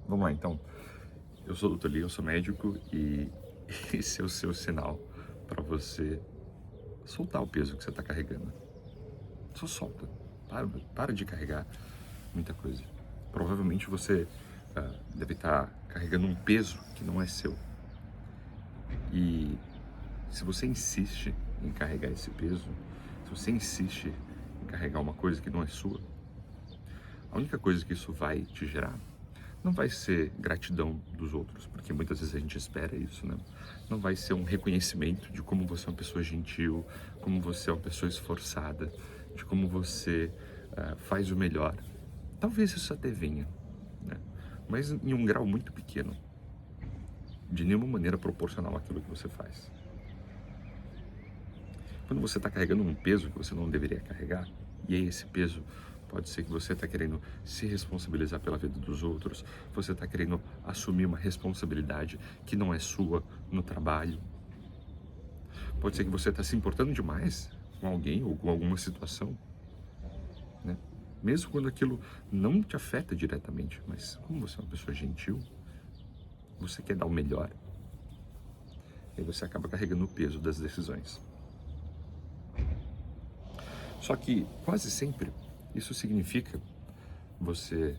Vamos lá, então. Eu sou o Dr. Lee, eu sou médico e esse é o seu sinal para você soltar o peso que você está carregando. Só solta. Para de carregar muita coisa. Provavelmente você deve estar carregando um peso que não é seu. E se você insiste em carregar esse peso, se você insiste em carregar uma coisa que não é sua, a única coisa que isso vai te gerar não vai ser gratidão dos outros, porque muitas vezes a gente espera isso, né? Não vai ser um reconhecimento de como você é uma pessoa gentil, como você é uma pessoa esforçada, de como você faz o melhor. Talvez isso até venha, né? Mas em um grau muito pequeno, de nenhuma maneira proporcional àquilo que você faz. Quando você está carregando um peso que você não deveria carregar, e aí esse peso pode ser que você está querendo se responsabilizar pela vida dos outros, você está querendo assumir uma responsabilidade que não é sua no trabalho. Pode ser que você está se importando demais com alguém ou com alguma situação, né? Mesmo quando aquilo não te afeta diretamente, mas como você é uma pessoa gentil, você quer dar o melhor, e aí você acaba carregando o peso das decisões. Só que quase sempre isso significa você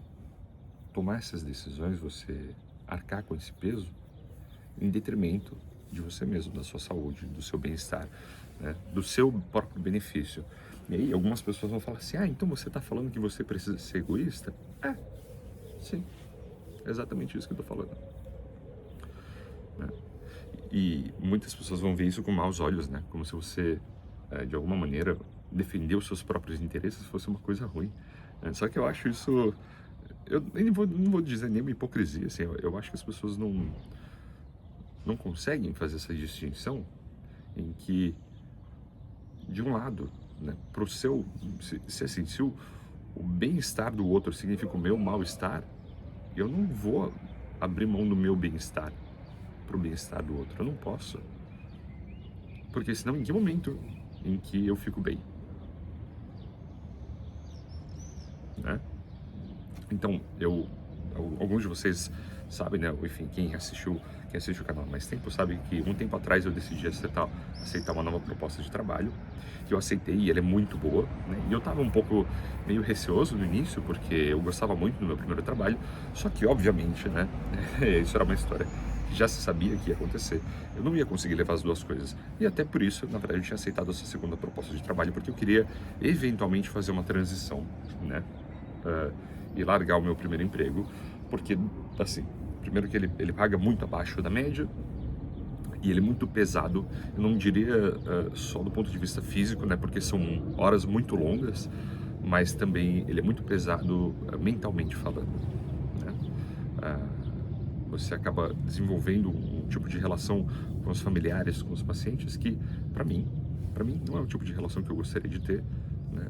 tomar essas decisões, você arcar com esse peso em detrimento de você mesmo, da sua saúde, do seu bem-estar, né? Do seu próprio benefício. E aí algumas pessoas vão falar assim, então você está falando que você precisa ser egoísta? Sim, é exatamente isso que eu estou falando, né? E muitas pessoas vão ver isso com maus olhos, né? Como se você, de alguma maneira, defender os seus próprios interesses fosse uma coisa ruim, né? Só que eu acho isso, eu nem não vou dizer nenhuma hipocrisia, assim, eu acho que as pessoas não conseguem fazer essa distinção em que, de um lado, né, pro seu, se o bem-estar do outro significa o meu mal-estar, eu não vou abrir mão do meu bem-estar pro bem-estar do outro, eu não posso. Porque senão, em que momento em que eu fico bem, né? Então, alguns de vocês sabem, né? Enfim, quem assiste o canal há mais tempo sabe que um tempo atrás eu decidi aceitar uma nova proposta de trabalho, que eu aceitei e ela é muito boa, né? E eu tava um pouco meio receoso no início, porque eu gostava muito do meu primeiro trabalho, só que obviamente, né? Isso era uma história que já se sabia que ia acontecer. Eu não ia conseguir levar as duas coisas. E até por isso, na verdade, eu tinha aceitado essa segunda proposta de trabalho, porque eu queria eventualmente fazer uma transição, né? E largar o meu primeiro emprego, porque, assim, primeiro que ele paga muito abaixo da média, e ele é muito pesado, eu não diria só do ponto de vista físico, né, porque são horas muito longas, mas também ele é muito pesado mentalmente falando, né? Você acaba desenvolvendo um tipo de relação com os familiares, com os pacientes, que, para mim, não é o tipo de relação que eu gostaria de ter, né?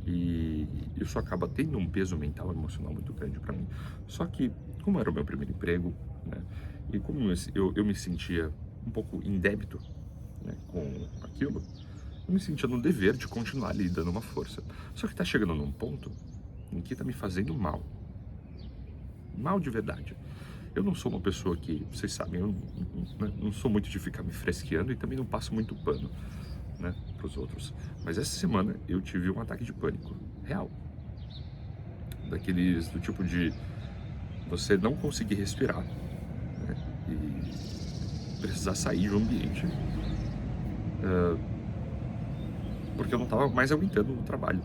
E isso acaba tendo um peso mental, emocional muito grande para mim. Só que, como era o meu primeiro emprego, né, e como eu me sentia um pouco em débito, né, com aquilo, eu me sentia no dever de continuar ali dando uma força. Só que tá chegando num ponto em que tá me fazendo mal. Mal de verdade. Eu não sou uma pessoa que, vocês sabem, eu não sou muito de ficar me fresqueando e também não passo muito pano, né, para os outros. Mas essa semana eu tive um ataque de pânico real, daqueles do tipo de você não conseguir respirar, né, e precisar sair do ambiente, porque eu não estava mais aguentando o trabalho.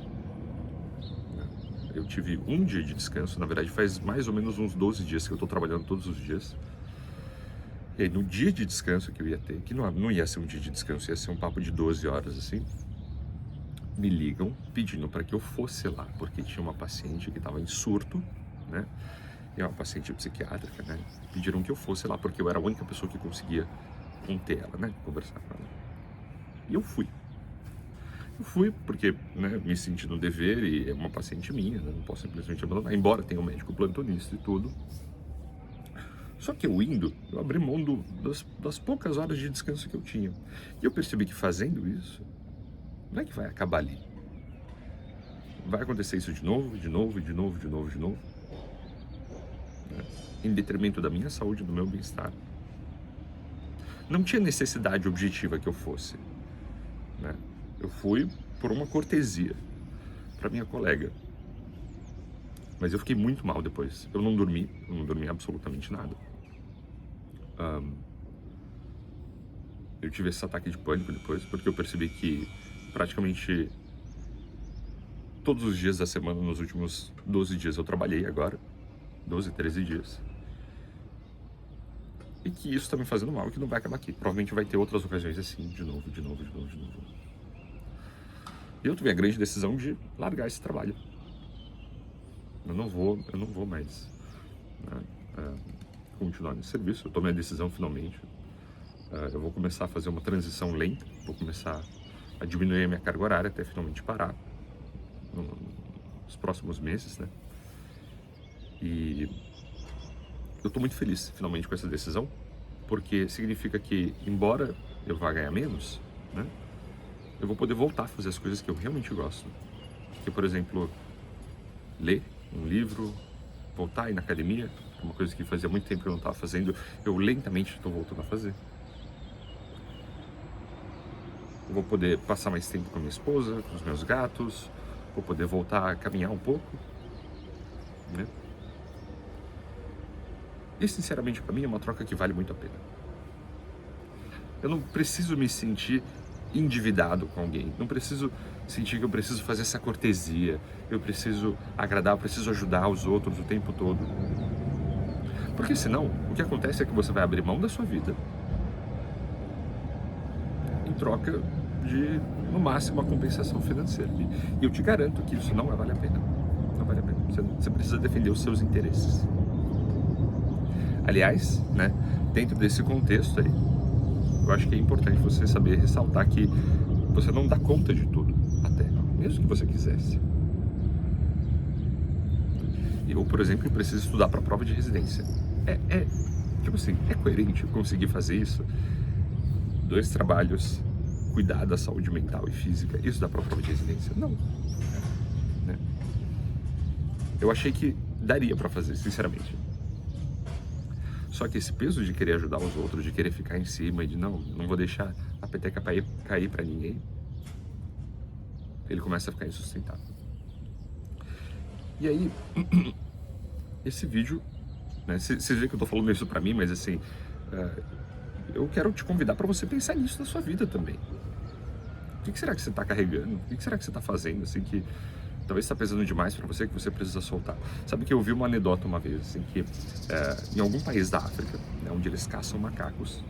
Eu tive um dia de descanso, na verdade faz mais ou menos uns 12 dias que eu estou trabalhando todos os dias. E aí no dia de descanso que eu ia ter, que não ia ser um dia de descanso, ia ser um papo de 12 horas assim, me ligam pedindo para que eu fosse lá, porque tinha uma paciente que estava em surto, né? E é uma paciente psiquiátrica, né? Pediram que eu fosse lá, porque eu era a única pessoa que conseguia conter ela, né? Conversar com ela. E eu fui. Eu fui porque, né, me senti no dever e é uma paciente minha, né? Não posso simplesmente abandonar, embora tenha um médico plantonista e tudo. Só que eu abri mão das poucas horas de descanso que eu tinha. E eu percebi que fazendo isso, não é que vai acabar ali. Vai acontecer isso de novo, de novo, de novo, de novo, de novo. né, em detrimento da minha saúde, do meu bem-estar. Não tinha necessidade objetiva que eu fosse, né? Eu fui por uma cortesia para minha colega. Mas eu fiquei muito mal depois. Eu não dormi absolutamente nada. Eu tive esse ataque de pânico depois, porque eu percebi que praticamente todos os dias da semana, nos últimos 12 dias, eu trabalhei agora. 12, 13 dias. E que isso tá me fazendo mal e que não vai acabar aqui. Provavelmente vai ter outras ocasiões assim, de novo. E eu tomei a grande decisão de largar esse trabalho. Eu não vou mais, né, continuar nesse serviço. Eu tomei a decisão finalmente. Eu vou começar a fazer uma transição lenta. Vou começar a diminuir a minha carga horária até finalmente parar nos próximos meses, né? E eu estou muito feliz finalmente com essa decisão, porque significa que, embora eu vá ganhar menos, né, eu vou poder voltar a fazer as coisas que eu realmente gosto. Que, por exemplo, ler um livro, voltar a ir na academia, que é uma coisa que fazia muito tempo que eu não estava fazendo, eu lentamente estou voltando a fazer. Eu vou poder passar mais tempo com a minha esposa, com os meus gatos, vou poder voltar a caminhar um pouco, né? E, sinceramente, para mim é uma troca que vale muito a pena. Eu não preciso me sentir endividado com alguém, não preciso sentir que eu preciso fazer essa cortesia, eu preciso agradar, eu preciso ajudar os outros o tempo todo. Porque senão, o que acontece é que você vai abrir mão da sua vida em troca de, no máximo, uma compensação financeira. E eu te garanto que isso não vai valer a pena. Não vale a pena. Você precisa defender os seus interesses. Aliás, né, dentro desse contexto aí, eu acho que é importante você saber ressaltar que você não dá conta de tudo, até, mesmo que você quisesse. Eu, por exemplo, preciso estudar para a prova de residência. Tipo assim, é coerente eu conseguir fazer isso? 2 trabalhos, cuidar da saúde mental e física, isso dá para a prova de residência? Não. Né? Eu achei que daria para fazer, sinceramente. Só que esse peso de querer ajudar os outros, de querer ficar em cima, e de não vou deixar a peteca cair para ninguém, ele começa a ficar insustentável. E aí, esse vídeo, né, vocês veem que eu tô falando isso pra mim, mas assim, eu quero te convidar para você pensar nisso na sua vida também. O que será que você tá carregando? O que será que você tá fazendo, assim, que talvez está pesando demais para você, que você precisa soltar? Sabe que eu ouvi uma anedota uma vez, assim, que em algum país da África, né, onde eles caçam macacos,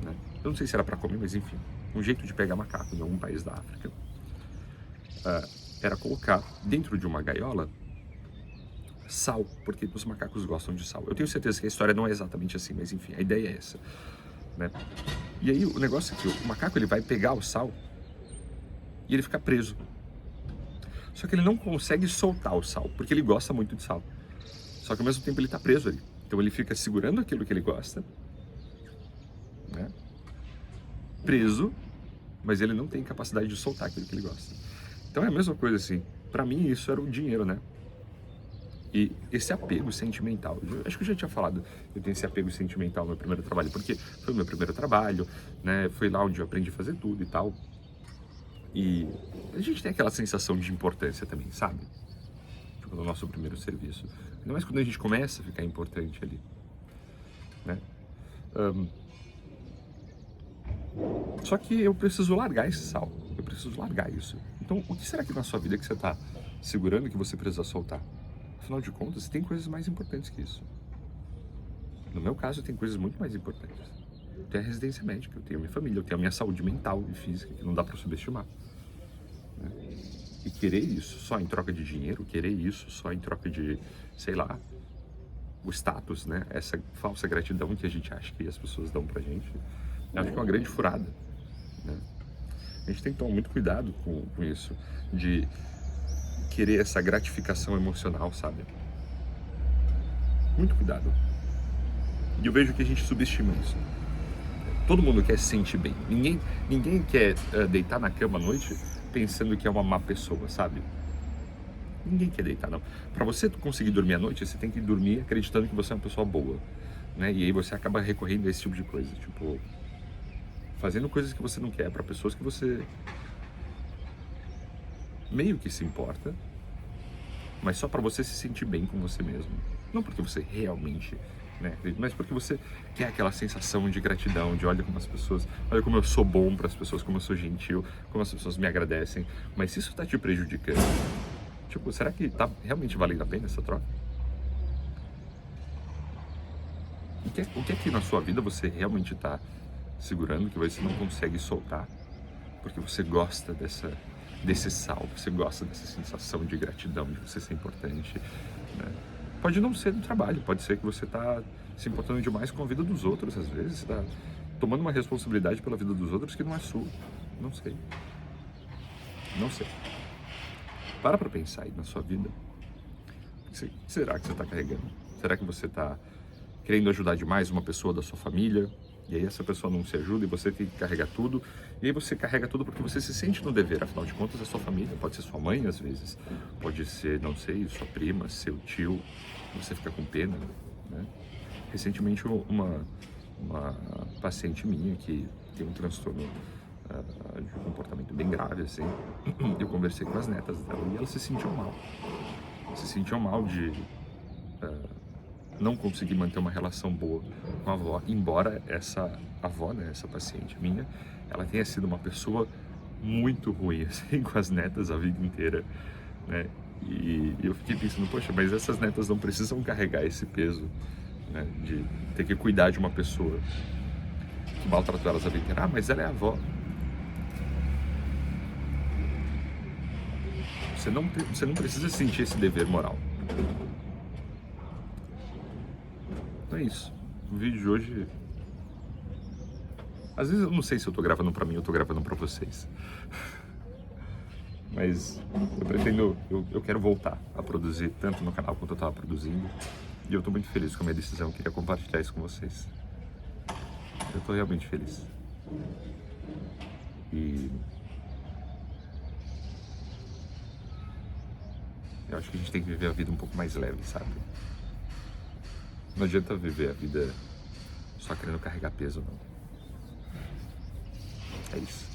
né, eu não sei se era para comer, mas enfim, um jeito de pegar macaco em algum país da África era colocar dentro de uma gaiola sal, porque os macacos gostam de sal. Eu tenho certeza que a história não é exatamente assim, mas enfim, a ideia é essa, né? E aí o negócio é que o macaco ele vai pegar o sal e ele fica preso. Só que ele não consegue soltar o sal, porque ele gosta muito de sal. Só que ao mesmo tempo ele está preso ali. Então ele fica segurando aquilo que ele gosta, né? Preso, mas ele não tem capacidade de soltar aquilo que ele gosta. Então é a mesma coisa assim. Para mim isso era o dinheiro, né? E esse apego sentimental, acho que eu já tinha falado, eu tenho esse apego sentimental no meu primeiro trabalho, porque foi o meu primeiro trabalho, né? Foi lá onde eu aprendi a fazer tudo e tal. E a gente tem aquela sensação de importância também, sabe? Tipo, no nosso primeiro serviço. Ainda mais quando a gente começa a ficar importante ali, né? Só que eu preciso largar esse sal, eu preciso largar isso. Então, o que será que na sua vida que você está segurando que você precisa soltar? Afinal de contas, tem coisas mais importantes que isso. No meu caso, tem coisas muito mais importantes. Eu tenho a residência médica, eu tenho a minha família, eu tenho a minha saúde mental e física, que não dá para subestimar. Né? E querer isso só em troca de dinheiro, querer isso só em troca de, sei lá, o status, né? Essa falsa gratidão que a gente acha que as pessoas dão pra gente, acho que é uma grande furada, né? A gente tem que tomar muito cuidado com isso, de querer essa gratificação emocional, sabe? Muito cuidado. E eu vejo que a gente subestima isso. Todo mundo quer se sentir bem. Ninguém quer deitar na cama à noite pensando que é uma má pessoa, sabe? Ninguém quer deitar, não. Para você conseguir dormir à noite, você tem que dormir acreditando que você é uma pessoa boa, né? E aí você acaba recorrendo a esse tipo de coisa, tipo, fazendo coisas que você não quer para pessoas que você meio que se importa, mas só para você se sentir bem com você mesmo. Não porque você realmente, né, mas porque você quer aquela sensação de gratidão, de olha como as pessoas, olha como eu sou bom para as pessoas, como eu sou gentil, como as pessoas me agradecem. Mas se isso está te prejudicando, tipo, será que tá realmente valendo a pena essa troca? O que é que na sua vida você realmente está segurando que você não consegue soltar? Porque você gosta desse sal, você gosta dessa sensação de gratidão, de você ser importante, né? Pode não ser no trabalho, pode ser que você está se importando demais com a vida dos outros, às vezes, você está tomando uma responsabilidade pela vida dos outros que não é sua. Não sei. Não sei. Para pensar aí na sua vida. O que será que você está carregando? Será que você está querendo ajudar demais uma pessoa da sua família? E aí essa pessoa não se ajuda e você tem que carregar tudo. E aí você carrega tudo porque você se sente no dever. Afinal de contas, é sua família. Pode ser sua mãe, às vezes. Pode ser, não sei, sua prima, seu tio. Você fica com pena, né? Recentemente, uma paciente minha que tem um transtorno de comportamento bem grave, assim, eu conversei com as netas dela e elas se sentiam mal. Se sentiam mal de não conseguir manter uma relação boa com a avó, embora essa avó, né, essa paciente minha, ela tenha sido uma pessoa muito ruim, assim, com as netas a vida inteira, né? E eu fiquei pensando, poxa, mas essas netas não precisam carregar esse peso, né, de ter que cuidar de uma pessoa que maltratou elas a vida inteira. Ah, mas ela é a avó. Você não precisa sentir esse dever moral. Então é isso. O vídeo de hoje... Às vezes eu não sei se eu tô gravando pra mim ou eu tô gravando pra vocês. Mas eu pretendo... Eu quero voltar a produzir tanto no canal quanto eu tava produzindo. E eu tô muito feliz com a minha decisão. Eu queria compartilhar isso com vocês. Eu tô realmente feliz. E... eu acho que a gente tem que viver a vida um pouco mais leve, sabe? Não adianta viver a vida só querendo carregar peso, não. É isso.